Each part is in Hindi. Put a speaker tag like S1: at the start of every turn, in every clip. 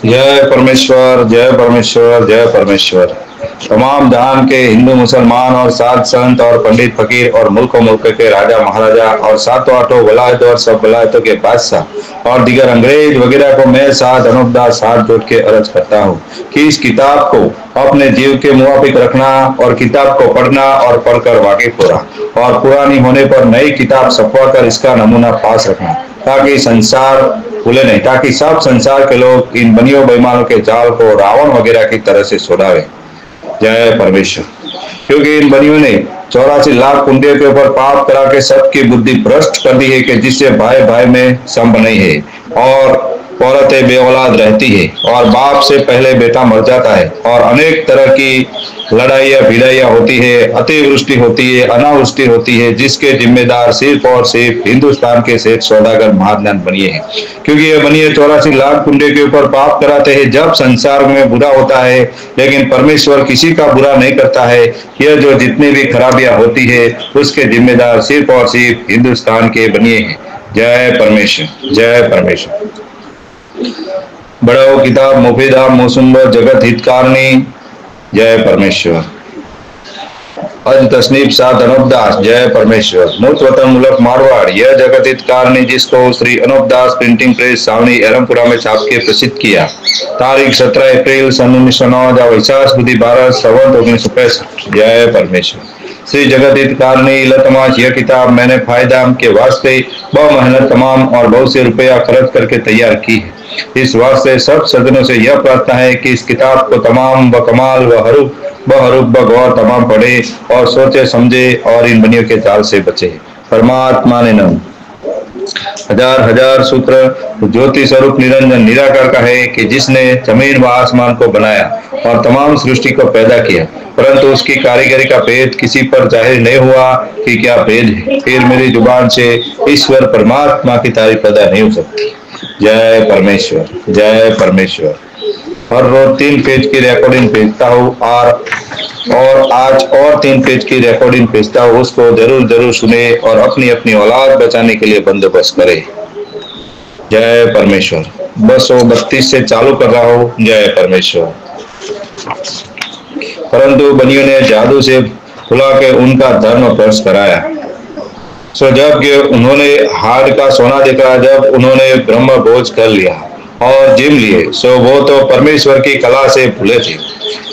S1: जय परमेश्वर, जय परमेश्वर, जय परमेश्वर। तमाम जहान के हिंदू मुसलमान और साध संत और पंडित फकीर और मुल्कों मुल्क के राजा महाराजा और सातों आठों वलायत और सब वलायतों के बादशाह और दीगर अंग्रेज वगैरह को मैं साथ अनुपदास हाथ जोड़ के अर्ज करता हूँ कि इस किताब को अपने जीव के मुवाफिक रखना और किताब को पढ़ना और पढ़कर वाकिफ होना और पुरानी होने पर नई किताब छपवा कर इसका नमूना पास रखना ताकि संसार भूले नहीं, ताकि सब संसार के लोग इन बनियों बेईमानों के जाल को रावण वगैरह की तरह से छुड़ावे। जय परमेश्वर। क्योंकि इन बनियों ने 84 लाख कुंडियों के ऊपर पाप करा के सबकी बुद्धि भ्रष्ट कर दी है कि जिससे भाई भाई में संब नहीं है और औरतें बेऔलाद रहती है और बाप से पहले बेटा मर जाता है और अनेक तरह की लड़ाइयाँ भिड़ाइयाँ होती है, अतिवृष्टि होती है, अनावृष्टि होती है, जिसके जिम्मेदार सिर्फ और सिर्फ हिंदुस्तान के सेठ सौदागर महाजन बनिए हैं। क्योंकि ये बनिए 84 लाख कुंडे के ऊपर पाप कराते हैं जब संसार में बुरा होता है, लेकिन परमेश्वर किसी का बुरा नहीं करता है। यह जो जितनी भी खराबियां होती है उसके जिम्मेदार सिर्फ और सिर्फ हिंदुस्तान के बनिए हैं। जय परमेश्वर, जय परमेश्वर। बड़ो किताब मुफीदा मौसुम जगत हितकारणी। जय परमेश्वर। अज तसनीफ साथ अनुपदास। जय परमेश्वर। मूर्त वतन मुल्क मारवाड़। यह जगत हितकारणी जिसको श्री अनुपदास प्रिंटिंग प्रेस सावनी एरमपुरा में छाप के प्रसिद्ध किया। तारीख 17 अप्रैल सन 1909 वैशाख बुद्धि 12 संवत 1965। जय परमेश्वर। श्री जगत हितकारणी लतमाश। यह किताब मैंने फायदा के वास्ते बहुत मेहनत तमाम और बहुत से रुपया खर्च करके तैयार की है। इस वास्ते सब सज्जनों से यह प्रार्थना है कि इस किताब को तमाम व कमाल व हरूफ व गौर तमाम पढ़े और सोचे समझे और इन बनियों के जाल से बचे। परमात्मा ने नम। हजार हजार सूत्र ज्योति स्वरूप निरंजन निराकार का है कि जिसने जमीन व आसमान को बनाया और तमाम सृष्टि को पैदा किया, परंतु उसकी कारीगरी का भेद किसी पर जाहिर नहीं हुआ कि क्या भेद है। फिर मेरी जुबान से ईश्वर परमात्मा की तारीफ पैदा नहीं हो सकती। जय परमेश्वर, जय परमेश्वर। हर रोज 3 पेज की रिकॉर्डिंग भेजता हूँ और आज और 3 पेज की रिकॉर्डिंग भेजता हूँ। उसको जरूर जरूर सुने और अपनी अपनी औलाद बचाने के लिए बंदोबस्त करे। जय परमेश्वर। बस 32 से चालू कर रहा हूँ। जय परमेश्वर। परंतु बनियों ने जादू से भुला के उनका धर्म भ्रष्ट कराया। सो जब उन्होंने हाड़ का सोना देखा, जब उन्होंने ब्रह्म भोज कर लिया और जिम लिए, सो वो तो परमेश्वर की कला से भूले थे।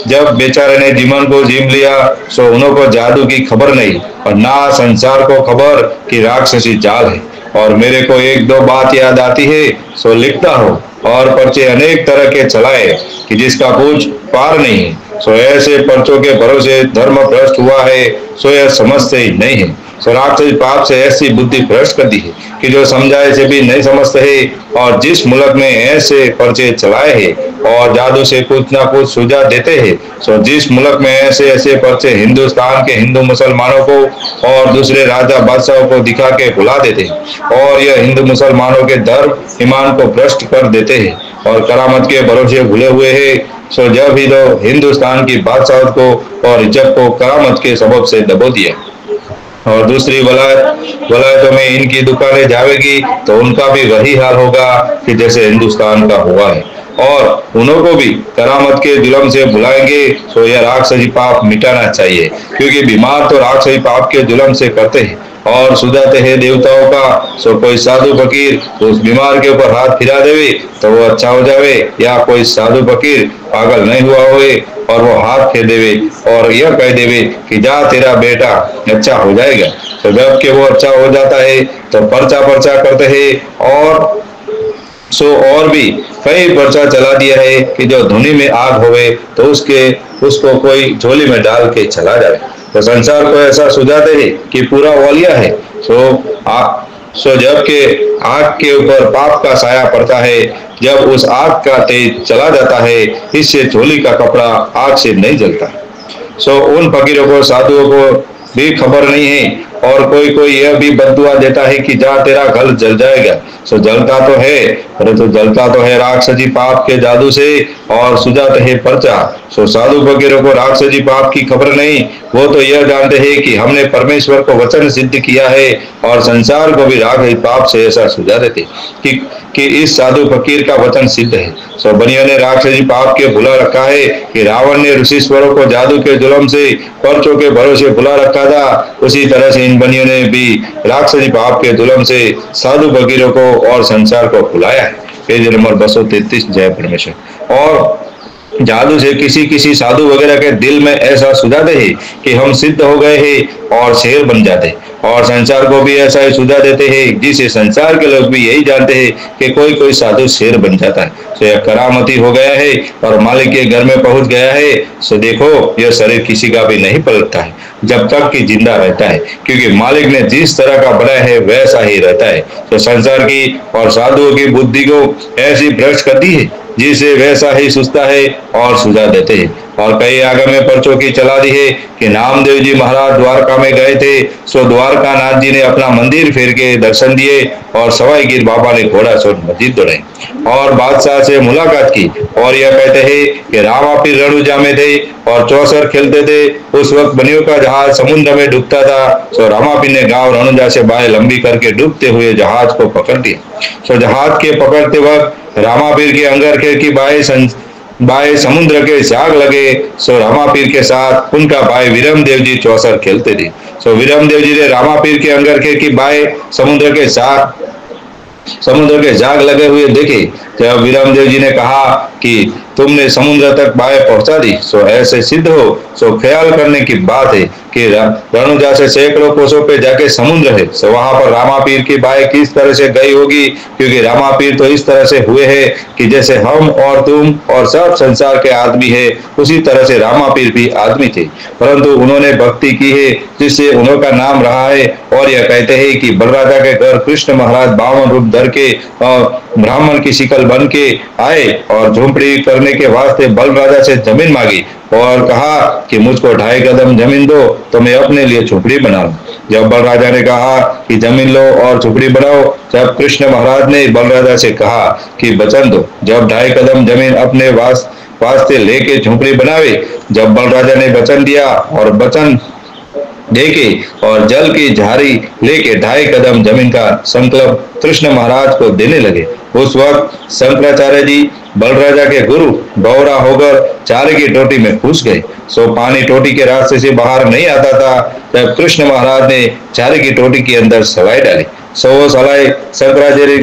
S1: जब बेचारे ने जीवन को जिम लिया सो उनको जादू की खबर नहीं और ना संसार को खबर कि राक्षसी जाल है। और मेरे को 1-2 बात याद आती है सो लिखता हूँ और पर्चे अनेक तरह के चलाए कि जिसका कुछ पार नहीं। सो ऐसे पर्चों के भरोसे धर्म भ्रष्ट हुआ है, सो यह समझते ही नहीं है। सो राक्षसी पाप से ऐसी बुद्धि भ्रष्ट कर दी है कि जो समझाए से भी नहीं समझते हैं। और जिस मुल्क में ऐसे पर्चे चलाए हैं और जादू से कुछ ना कुछ सुझाव देते हैं, सो जिस मुल्क में ऐसे ऐसे पर्चे हिंदुस्तान के हिंदू मुसलमानों को और दूसरे राजा बादशाहों को दिखा के भुला देते हैं और यह हिंदू मुसलमानों के धर्म ईमान को भ्रष्ट कर देते हैं और करामत के भरोसे भूले हुए हैं। सो जब ही तो हिंदुस्तान की बादशाह को और इज्जत को करामत के सबब से दबो दिया और दूसरी वलायतों में इनकी दुकानें जाएगी तो उनका भी वही हाल होगा कि जैसे हिंदुस्तान का हुआ है और उनको भी करामत के जुल्म से बुलाएंगे। तो यह राक्षसी पाप मिटाना चाहिए क्योंकि बीमार तो राक्षसी पाप के जुल्म से करते हैं और सुझाते हैं देवताओं का। सो कोई साधु फकीर उस बीमार के ऊपर हाथ फिरा देवे तो वो अच्छा हो जावे, या कोई साधु फकीर पागल नहीं हुआ होए और वो हाथ फेर देवे और यह कह देवे कि जा तेरा बेटा अच्छा हो जाएगा। तो जब के वो अच्छा हो जाता है तो पर्चा करते हैं और भी कई पर्चा चला दिया है कि जो धुनी में आग होवे तो उसको कोई झोली में डाल के चला जाए। तो संसार को ऐसा सुझाते हैं कि पूरा वालिया है। सो जब के आग के ऊपर पाप का साया पड़ता है, जब उस आग का तेज चला जाता है, इससे झोली का कपड़ा आग से नहीं जलता। सो उन फकीरों को साधुओं को भी खबर नहीं है और कोई कोई यह भी बद्दुआ देता है कि जा तेरा घर जल जाएगा। सो जलता तो है, परंतु जलता तो है राक्षसी पाप के जादू से और सुझाते है पर्चा। सो साधु फकीरों को राक्षसी पाप की खबर नहीं, वो तो यह जानते हैं कि हमने परमेश्वर को वचन सिद्ध किया है और संसार को भी राक्षसी पाप से ऐसा सुझा देते कि इस साधु फकीर का वचन सिद्ध है। सो बनियों ने राक्षसी पाप के भुला रखा है कि रावण ने ऋषिश्वरों को जादू के जुल्म से पर्चों के भरोसे भुला रखा था, उसी तरह से इन बनियों ने भी राक्षसी पाप के जुल्म से साधु फकीरों को और संसार को भुलाया है। Page number 233। जय परमेश्वर। और जादू से किसी किसी साधु वगैरह के दिल में ऐसा सुझाते हैं कि हम सिद्ध हो गए हैं और शेर बन जाते, और संसार को भी ऐसा ही सुझा देते हैं, जिसे संसार के लोग भी यही जानते हैं कि कोई कोई साधु शेर बन जाता है। सो यह करामती हो गया है और मालिक के घर में पहुंच गया है। सो देखो यह शरीर किसी का भी नहीं पलटता है जब तक कि जिंदा रहता है, क्योंकि मालिक ने जिस तरह का बनाया है वैसा ही रहता है। तो संसार की और साधुओं की बुद्धि को ऐसी भ्रष्ट कर दी है जिसे वैसा ही सुझता है और सुझा देते हैं। और कई आगे में पर्चों की चला दी है कि नामदेव जी महाराज द्वारका में गए थे। सो द्वारका नाथ जी ने अपना मंदिर फेर के दर्शन दिए और सवाई गिर बाबा ने घोड़ा छोड़ मस्जिद दौड़ाई और बादशाह से मुलाकात की। और यह कहते हैं कि रामा पीर रणुजा में थे और चौसर खेलते थे। उस वक्त बनियों का जहाज समुद्र में डूबता था। सो रामा पीर ने गांव रणुजा से बाहें लंबी करके डूबते हुए जहाज को पकड़ लिया। सो जहाज के पकड़ते वक्त रामा पीर के अंगरखेर की बाएं समुद्र के झाग लगे। सो रामा पीर के साथ उनका भाई वीरम देव जी चौसर खेलते थे। सो वीरम देव जी ने रामा पीर के अंगरखेर की बाएं समुद्र के झाग लगे हुए देखे। जब वीरम देव जी ने कहा कि तुमने समुद्र तक बाहें पहुंचा दी, सो ऐसे सिद्ध हो। सो ख्याल करने की बात है कि रणुजा से सैकड़ों कोसों पे जाके समुद्र है। सो वहां पर रामा पीर की बाहें किस तरह से गई होगी, क्योंकि रामा पीर तो इस तरह से हुए हैं कि जैसे हम और तुम और सब संसार के आदमी है, उसी तरह से रामा पीर भी आदमी थे, परंतु उन्होंने भक्ति की है जिससे उनका नाम रहा है। और यह कहते हैं कि बलराजा के घर कृष्ण महाराज 52 रूप धर के और ब्राह्मण की शिकल बन के आए और झोंपड़ी करने के वास्ते बलराजा से जमीन मांगी और कहा कि मुझको 2.5 कदम जमीन दो तो मैं अपने लिए झोपड़ी बनाऊं। जब बलराजा ने कहा कि जमीन लो और झोपड़ी बनाओ, जब कृष्ण महाराज ने बलराजा से कहा कि वचन दो, जब 2.5 कदम जमीन अपने वास्ते लेके झोपड़ी बनावे। जब बलराजा ने वचन दिया और वचन देके और जल की झारी लेके 2.5 कदम जमीन का संकल्प कृष्ण महाराज को देने लगे। उस वक्त शंकराचार्य जी बलराजा के गुरु बौरा होकर चारे की टोटी में घुस गए। सो पानी टोटी के रास्ते से बाहर नहीं आता था। तब कृष्ण महाराज ने चारे की टोटी के अंदर सलाई डाली। सो वो सलाई शंकराचार्य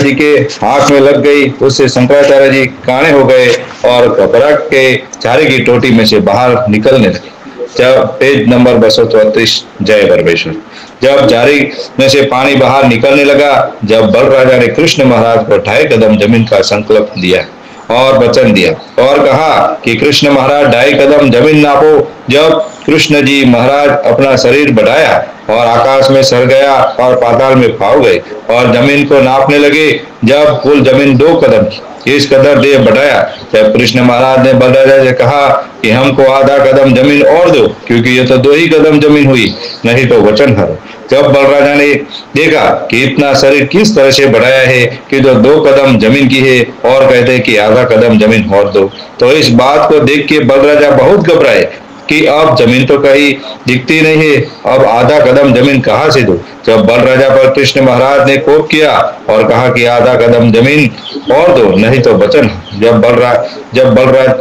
S1: जी के हाथ में लग गई। उससे शंकराचार्य जी काने हो गए और घबरा के चारे की टोटी में से बाहर निकलने लगे। जब पेज नंबर 234। जय परमेश्वर। जब जारी में से पानी बाहर निकलने लगा, जब बलराजा ने कृष्ण महाराज को 2.5 कदम जमीन का संकल्प दिया और वचन दिया और कहा कि कृष्ण महाराज 2.5 कदम जमीन नापो। जब कृष्ण जी महाराज अपना शरीर बढ़ाया और आकाश में सर गया और पाताल में फाव गए और जमीन को नापने लगे। जब कुल जमीन 2 कदम इस कदर देह बढ़ाया, जब कृष्ण महाराज ने बलराजा से कहा कि हमको आधा कदम जमीन और दो, क्योंकि ये तो 2 ही कदम जमीन हुई, नहीं तो वचन हरो। जब बलराजा ने देखा कि इतना शरीर किस तरह से बढ़ाया है कि जो 2 कदम जमीन की है और कहते हैं कि आधा कदम जमीन और दो, तो इस बात को देख के बलराजा बहुत घबराए कि अब जमीन तो कहीं दिखती नहीं है, अब आधा कदम जमीन कहाँ से दो। जब बलराजा पर कृष्ण महाराज ने कोप किया और कहा कि आधा कदम जमीन और दो, नहीं तो वचन। जब बलराज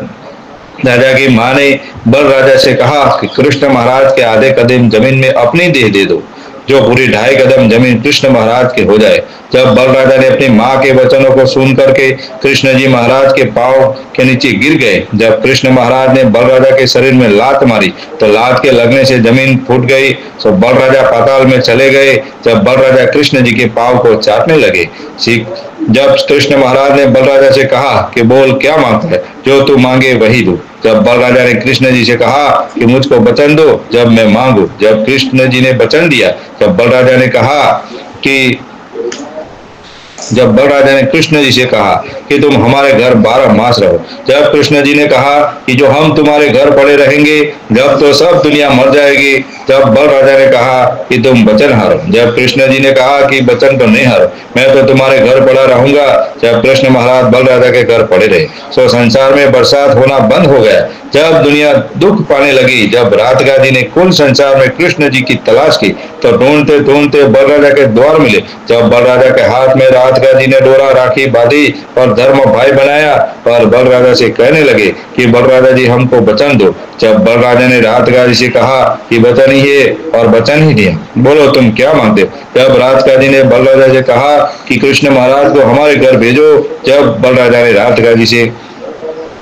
S1: राजा की माँ ने बलराजा से कहा कि कृष्ण महाराज के आधे कदम जमीन में अपनी देह दे दो, जो पूरी 2.5 कदम जमीन कृष्ण महाराज के हो जाए। जब बलराजा ने अपनी माँ के वचनों को सुन करके कृष्ण जी महाराज के पांव के नीचे गिर गए। जब कृष्ण महाराज ने बलराजा के शरीर में लात मारी तो लात के लगने से जमीन फूट गई। तो बलराजा पाताल में चले गए। जब बलराजा कृष्ण जी के पांव को चाटने लगे। जब कृष्ण महाराज ने बलराजा से कहा कि बोल क्या मांगता है, जो तू मांगे वही दो। जब बलराजा ने कृष्ण जी से कहा कि मुझको वचन दो जब मैं मांगू। जब कृष्ण जी ने वचन दिया, जब बलराजा ने कहा कि जब बल राजा ने कृष्ण जी से कहा कि तुम हमारे घर 12 मास रहो। जब कृष्ण जी ने कहा कि जो हम तुम्हारे घर पड़े रहेंगे जब तो सब दुनिया मर जाएगी। जब बल राजा ने कहा कि तुम वचन हारो। जब कृष्ण जी ने कहा कि वचन तो नहीं हारो, मैं तो तुम्हारे घर पड़ा रहूंगा। जब कृष्ण महाराज बल राजा के घर पड़े रहे तो संसार में बरसात होना बंद हो गया। जब दुनिया दुख पाने लगी, जब राधिका जी ने कुल संसार में कृष्ण जी की तलाश की तो ढूंढते ढूंढते बलराजा के द्वार मिले। जब बलराजा के हाथ में राधिका जी ने डोरा राखी बांधी और धर्म भाई बनाया और बलराजा से कहने लगे कि बलराजा जी हमको वचन दो। जब बलराजा ने राधिका जी से कहा कि वचन ही है और वचन ही दिया, बोलो तुम क्या मांगते हो। जब राधिका जी ने बलराजा से कहा कि कृष्ण महाराज को हमारे घर भेजो। जब बलराजा ने राधिका जी से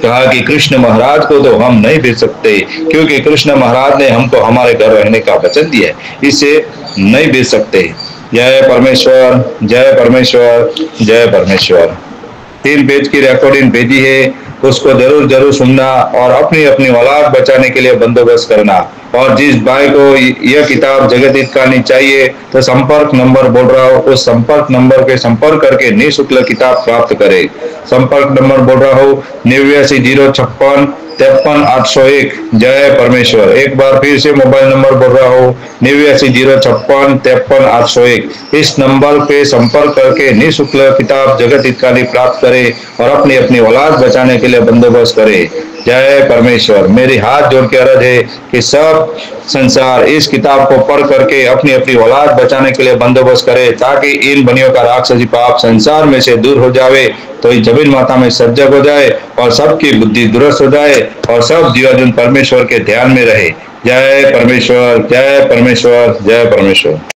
S1: कहा कि कृष्ण महाराज को तो हम नहीं भेज सकते क्योंकि कृष्ण महाराज ने हमको हमारे घर रहने का वचन दिया है, इसे नहीं भेज सकते। जय परमेश्वर, जय परमेश्वर, जय परमेश्वर। 3 पेज की रिकॉर्डिंग भेजी है, उसको जरूर जरूर सुनना और अपनी अपनी औलाद बचाने के लिए बंदोबस्त करना। और जिस भाई को यह किताब जगत हित कहानी चाहिए तो संपर्क नंबर बोल रहा हूँ, उस संपर्क नंबर के संपर्क करके निःशुल्क किताब प्राप्त करे। संपर्क नंबर बोल रहा हूँ 89 056 53 801। जय परमेश्वर। एक बार फिर से मोबाइल नंबर बोल रहा हूँ 89 056 53 801। इस नंबर पे संपर्क करके निःशुल्क किताब जगत हित कहानी प्राप्त करे और अपनी अपनी औलाद बचाने के लिए बंदोबस्त करे। जय परमेश्वर। मेरी हाथ जोड़ के अर्ज है कि सब संसार इस किताब को पढ़ करके अपनी अपनी औलाद बचाने के लिए बंदोबस्त करे ताकि इन बनियों का राक्षसी पाप संसार में से दूर हो जावे, तो इस जमीन माता में सजग हो जाए और सबकी बुद्धि दुरुस्त हो जाए और सब जीवार्जुन परमेश्वर के ध्यान में रहे। जय परमेश्वर, जय परमेश्वर, जय परमेश्वर।